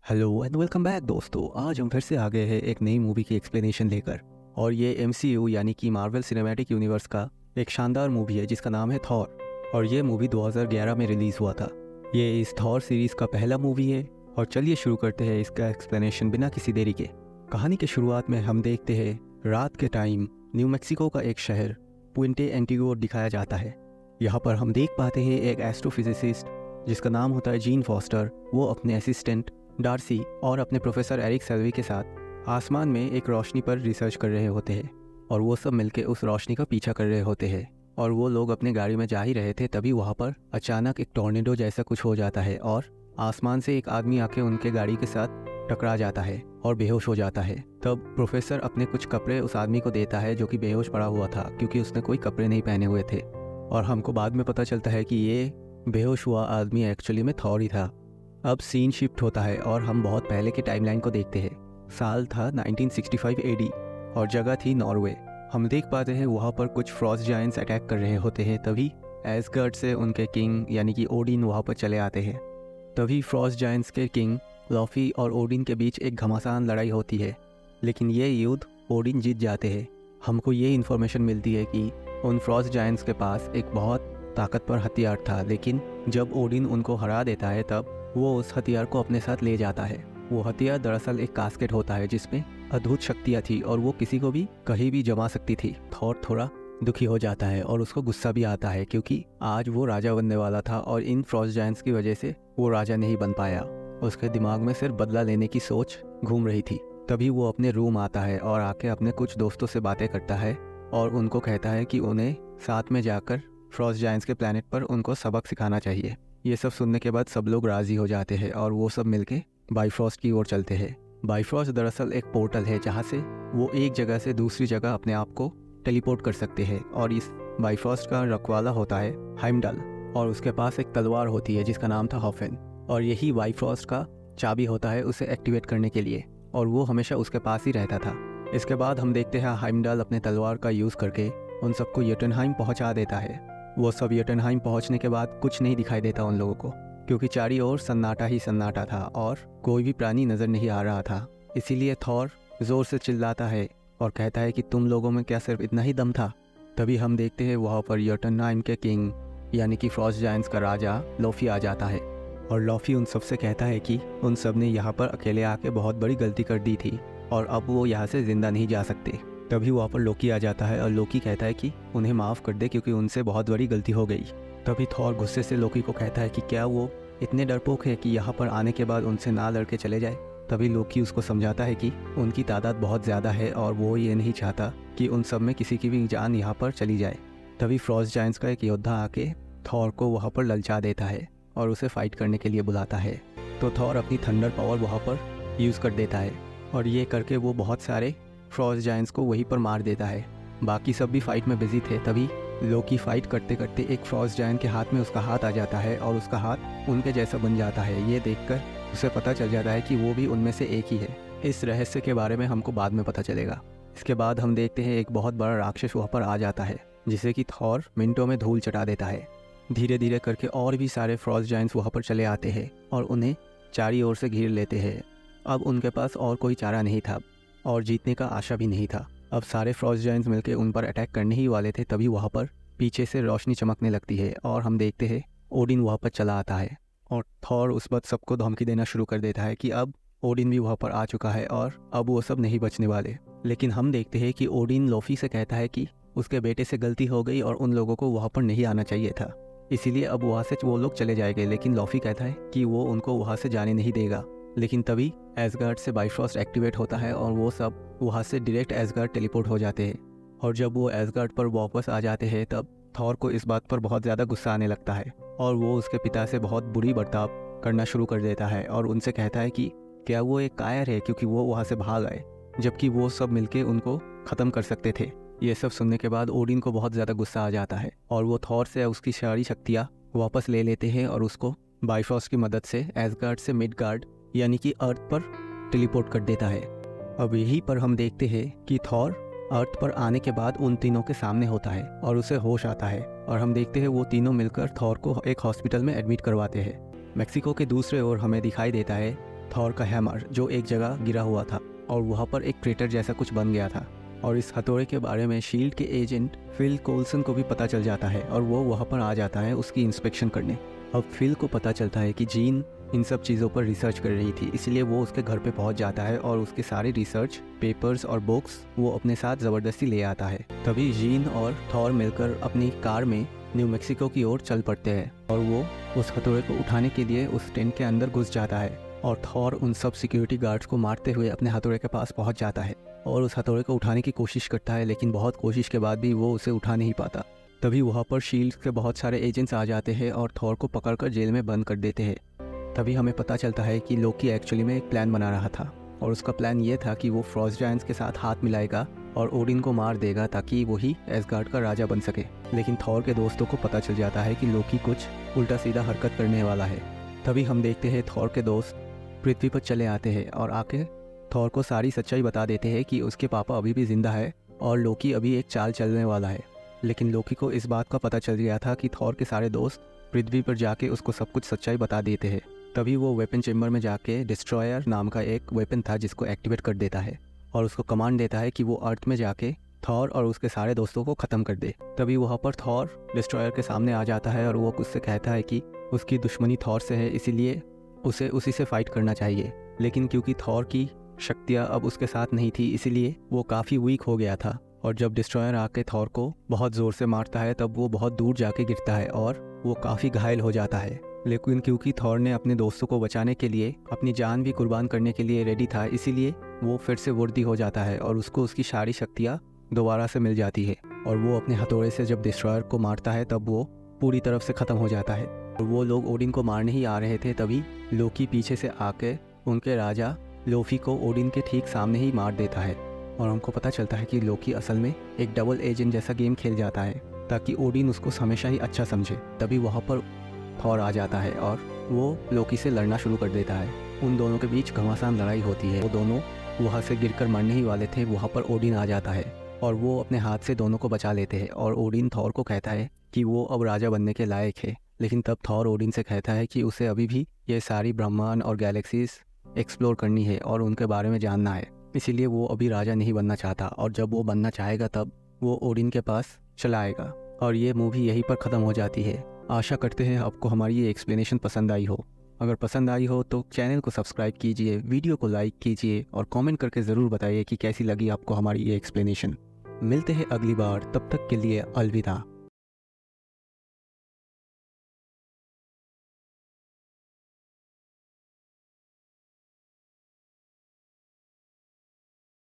Hello and welcome back दोस्तों। आज हम फिर से आ गए हैं एक नई मूवी की एक्सप्लेनेशन लेकर। और ये MCU यानी कि मार्वल सिनेमैटिक यूनिवर्स का एक शानदार मूवी है जिसका नाम है थॉर। और ये मूवी 2011 में रिलीज़ हुआ था। ये इस थॉर सीरीज़ का पहला मूवी है। और चलिए शुरू करते हैं इसका एक्सप्लेनेशन बिना किसी देरी के। कहानी के शुरुआत में हम देखते हैं रात के टाइम न्यू मैक्सिको का एक शहर पुएंटे एंटीगुआ दिखाया जाता है। यहाँ पर हम देख पाते हैं एक एस्ट्रोफिजिसिस्ट जिसका नाम होता है जीन फॉस्टर। वो अपने असिस्टेंट डार्सी और अपने प्रोफेसर एरिक सेल्वी के साथ आसमान में एक रोशनी पर रिसर्च कर रहे होते हैं। और वो सब मिलकर उस रोशनी का पीछा कर रहे होते हैं। और वो लोग अपनी गाड़ी में जा ही रहे थे, तभी वहाँ पर अचानक एक टॉर्नेडो जैसा कुछ हो जाता है और आसमान से एक आदमी आके उनके गाड़ी के साथ टकरा जाता है और बेहोश हो जाता है। तब प्रोफेसर अपने कुछ कपड़े उस आदमी को देता है जो कि बेहोश पड़ा हुआ था, क्योंकि उसने कोई कपड़े नहीं पहने हुए थे। और हमको बाद में पता चलता है कि ये बेहोश हुआ आदमी एक्चुअली में थॉर ही था। अब सीन शिफ्ट होता है और हम बहुत पहले के टाइमलाइन को देखते हैं। साल था 1965 AD और जगह थी नॉर्वे। हम देख पाते हैं वहाँ पर कुछ फ्रॉस्ट जायंट्स अटैक कर रहे होते हैं। तभी एसगर्ड से उनके किंग यानी कि ओडिन वहाँ पर चले आते हैं। तभी फ्रॉस्ट जायंट्स के किंग लॉफी और ओडिन के बीच एक घमासान लड़ाई होती है, लेकिन ये युद्ध ओडिन जीत जाते हैं। हमको ये इन्फॉर्मेशन मिलती है कि उन फ्रॉस्ट जायंट्स के पास एक बहुत ताकतवर हथियार था, लेकिन जब ओडिन उनको हरा देता है तब वो उस हथियार को अपने साथ ले जाता है। वो हथियार दरअसल एक कास्केट होता है जिसमें अद्भुत शक्तियाँ थी और वो किसी को भी कहीं भी जमा सकती थी। थॉर थोड़ा दुखी हो जाता है और उसको गुस्सा भी आता है, क्योंकि आज वो राजा बनने वाला था और इन फ्रॉस्ट जायंट्स की वजह से वो राजा नहीं बन पाया। उसके दिमाग में सिर्फ बदला लेने की सोच घूम रही थी। तभी वो अपने रूम आता है और आके अपने कुछ दोस्तों से बातें करता है और उनको कहता है कि उन्हें साथ में जाकर फ्रॉस्ट जायंट्स के प्लेनेट पर उनको सबक सिखाना चाहिए। ये सब सुनने के बाद सब लोग राज़ी हो जाते हैं और वो सब मिलके बाइफ्रॉस्ट की ओर चलते हैं। बाइफ्रॉस्ट दरअसल एक पोर्टल है जहाँ से वो एक जगह से दूसरी जगह अपने आप को टेलीपोर्ट कर सकते हैं। और इस बाइफ्रॉस्ट का रखवाला होता है हाइमडल और उसके पास एक तलवार होती है जिसका नाम था हॉफेन। और यही बाइफ्रॉस्ट का चाबी होता है उसे एक्टिवेट करने के लिए, और वो हमेशा उसके पास ही रहता था। इसके बाद हम देखते हैं हाइमडल अपने तलवार का यूज़ करके उन सबको योटनहाइम पहुँचा देता है। वो सब योटनहाइम पहुंचने के बाद कुछ नहीं दिखाई देता उन लोगों को, क्योंकि चारों ओर सन्नाटा ही सन्नाटा था और कोई भी प्राणी नज़र नहीं आ रहा था। इसीलिए थॉर ज़ोर से चिल्लाता है और कहता है कि तुम लोगों में क्या सिर्फ इतना ही दम था। तभी हम देखते हैं वहाँ पर योटनहाइम के किंग यानी कि फ्रॉस्ट जायंट्स का राजा लॉफी आ जाता है। और लॉफी उन सब से कहता है कि उन सब ने यहाँ पर अकेले आके बहुत बड़ी गलती कर दी थी और अब वो यहाँ से ज़िंदा नहीं जा सकते। तभी वहाँ पर लोकी आ जाता है और लोकी कहता है कि उन्हें माफ़ कर दे क्योंकि उनसे बहुत बड़ी गलती हो गई। तभी थॉर गुस्से से लोकी को कहता है कि क्या वो इतने डरपोक है कि यहाँ पर आने के बाद उनसे ना लड़के चले जाए। तभी लोकी उसको समझाता है कि उनकी तादाद बहुत ज़्यादा है और वो ये नहीं चाहता कि उन सब में किसी की भी जान यहाँ पर चली जाए। तभी फ्रॉस्ट जायंट्स का एक योद्धा आके थॉर को वहाँ पर ललचा देता है और उसे फाइट करने के लिए बुलाता है। तो थॉर अपनी थंडर पावर वहाँ पर यूज़ कर देता है और ये करके वो बहुत सारे फ्रॉस्ट जायंट्स को वहीं पर मार देता है। बाकी सब भी फाइट में बिजी थे। तभी लोकी फाइट करते करते एक फ्रॉस्ट जायंट के हाथ में उसका हाथ आ जाता है और उसका हाथ उनके जैसा बन जाता है। ये देखकर उसे पता चल जाता है कि वो भी उनमें से एक ही है। इस रहस्य के बारे में हमको बाद में पता चलेगा। इसके बाद हम देखते हैं एक बहुत बड़ा राक्षस वहाँ पर आ जाता है जिसे कि थॉर मिनटों में धूल चटा देता है। धीरे धीरे करके और भी सारे फ्रॉस्ट जायंट्स वहाँ पर चले आते हैं और उन्हें चारों ओर से घेर लेते हैं। अब उनके पास और कोई चारा नहीं था और जीतने का आशा भी नहीं था। अब सारे फ्रॉस्ट जायंट्स मिलकर उन पर अटैक करने ही वाले थे। तभी वहाँ पर पीछे से रोशनी चमकने लगती है और हम देखते हैं ओडिन वहाँ पर चला आता है और थॉर उस वक्त सबको धमकी देना शुरू कर देता है कि अब ओडिन भी वहाँ पर आ चुका है और अब वो सब नहीं बचने वाले। लेकिन हम देखते हैं कि ओडिन लॉफी से कहता है कि उसके बेटे से गलती हो गई और उन लोगों को वहाँ पर नहीं आना चाहिए था, इसीलिए अब वहाँ से वो लोग चले जाएंगे। लेकिन लॉफी कहता है कि वो उनको वहाँ से जाने नहीं देगा। लेकिन तभी एसगार्ड से बाइफ्रॉस्ट एक्टिवेट होता है और वो सब वहाँ से डायरेक्ट एसगार्ड टेलीपोर्ट हो जाते हैं। और जब वो एसगार्ड पर वापस आ जाते हैं तब थॉर को इस बात पर बहुत ज़्यादा गुस्सा आने लगता है और वो उसके पिता से बहुत बुरी बर्ताव करना शुरू कर देता है और उनसे कहता है कि क्या वो एक कायर है क्योंकि वो वहाँ से भाग आए, जबकि वो सब मिलके उनको ख़त्म कर सकते थे। ये सब सुनने के बाद ओडिन को बहुत ज़्यादा गुस्सा आ जाता है और वो थॉर से उसकी सारी शक्तियाँ वापस ले लेते हैं और उसको बाइफ्रॉस्ट की मदद से एसगार्ड से मिडगार्ड यानी कि अर्थ पर टेलीपोर्ट कर देता है। अब यहीं पर हम देखते हैं कि थॉर अर्थ पर आने के बाद उन तीनों के सामने होता है और उसे होश आता है और हम देखते हैं वो तीनों मिलकर थॉर को एक हॉस्पिटल में एडमिट करवाते हैं। मेक्सिको के दूसरे ओर हमें दिखाई देता है थॉर का हैमर जो एक जगह गिरा हुआ था और वहाँ पर एक क्रेटर जैसा कुछ बन गया था। और इस हथौड़े के बारे में शील्ड के एजेंट फिल कोल्सन को भी पता चल जाता है और वो वहाँ पर आ जाता है उसकी इंस्पेक्शन करने। अब फिल को पता चलता है कि जीन इन सब चीज़ों पर रिसर्च कर रही थी, इसलिए वो उसके घर पे पहुंच जाता है और उसके सारे रिसर्च पेपर्स और बुक्स वो अपने साथ ज़बरदस्ती ले आता है। तभी जीन और थॉर मिलकर अपनी कार में न्यू मैक्सिको की ओर चल पड़ते हैं और वो उस हथौड़े को उठाने के लिए उस टेंट के अंदर घुस जाता है और थॉर उन सब सिक्योरिटी गार्ड्स को मारते हुए अपने हथौड़े के पास पहुंच जाता है और उस हथौड़े को उठाने की कोशिश करता है, लेकिन बहुत कोशिश के बाद भी वो उसे उठा नहीं पाता। तभी वहाँ पर शील्ड के बहुत सारे एजेंट्स आ जाते हैं और थॉर को पकड़कर जेल में बंद कर देते हैं। तभी हमें पता चलता है कि लोकी एक्चुअली में एक प्लान बना रहा था और उसका प्लान ये था कि वो फ्रॉस्ट जायंट्स के साथ हाथ मिलाएगा और ओडिन को मार देगा ताकि वही एसगार्ड का राजा बन सके। लेकिन थॉर के दोस्तों को पता चल जाता है कि लोकी कुछ उल्टा सीधा हरकत करने वाला है। तभी हम देखते हैं थॉर के दोस्त पृथ्वी पर चले आते हैं और आके थॉर को सारी सच्चाई बता देते हैं कि उसके पापा अभी भी जिंदा है और लोकी अभी एक चाल चलने वाला है। लेकिन लोकी को इस बात का पता चल गया था कि थॉर के सारे दोस्त पृथ्वी पर जाके उसको सब कुछ सच्चाई बता देते हैं। तभी वो वेपन चेम्बर में जाके डिस्ट्रॉयर नाम का एक वेपन था जिसको एक्टिवेट कर देता है और उसको कमांड देता है कि वो अर्थ में जाके थॉर और उसके सारे दोस्तों को ख़त्म कर दे। तभी वहाँ पर थॉर डिस्ट्रॉयर के सामने आ जाता है और वो उससे कहता है कि उसकी दुश्मनी थॉर से है, इसीलिए उसे उसी से फाइट करना चाहिए। लेकिन क्योंकि थॉर की शक्तियाँ अब उसके साथ नहीं थी, इसीलिए वो काफ़ी वीक हो गया था और जब डिस्ट्रॉयर आके थॉर को बहुत ज़ोर से मारता है तब वो बहुत दूर जाके गिरता है और वो काफ़ी घायल हो जाता है। लेकिन क्योंकि थॉर ने अपने दोस्तों को बचाने के लिए अपनी जान भी कुर्बान करने के लिए रेडी था, इसीलिए वो फिर से वर्दी हो जाता है और उसको उसकी सारी शक्तियाँ दोबारा से मिल जाती है और वो अपने हथौड़े से जब डिस्ट्रॉयर को मारता है तब वो पूरी तरफ से ख़त्म हो जाता है। और वो लोग ओडिन को मारने ही आ रहे थे, तभी लोकी पीछे से आके उनके राजा लोफी को ओडिन के ठीक सामने ही मार देता है और हमको पता चलता है कि लोकी असल में एक डबल एजेंट जैसा गेम खेल जाता है ताकि ओडिन उसको हमेशा ही अच्छा समझे। तभी वहाँ पर थॉर आ जाता है और वो लोकी से लड़ना शुरू कर देता है। उन दोनों के बीच घमासान लड़ाई होती है। वो दोनों वहाँ से गिरकर मरने ही वाले थे, वहाँ पर ओडिन आ जाता है और वो अपने हाथ से दोनों को बचा लेते हैं और ओडिन थॉर को कहता है कि वो अब राजा बनने के लायक है। लेकिन तब थॉर ओडिन से कहता है कि उसे अभी भी ये सारी ब्रह्मांड और गैलेक्सीज एक्सप्लोर करनी है और उनके बारे में जानना है, इसीलिए वो अभी राजा नहीं बनना चाहता और जब वो बनना चाहेगा तब वो ओडिन के पास चला आएगा। और ये मूवी यहीं पर ख़त्म हो जाती है। आशा करते हैं आपको हमारी ये एक्सप्लेनेशन पसंद आई हो। अगर पसंद आई हो तो चैनल को सब्सक्राइब कीजिए, वीडियो को लाइक कीजिए और कमेंट करके ज़रूर बताइए कि कैसी लगी आपको हमारी ये एक्सप्लेनेशन। मिलते हैं अगली बार, तब तक के लिए अलविदा।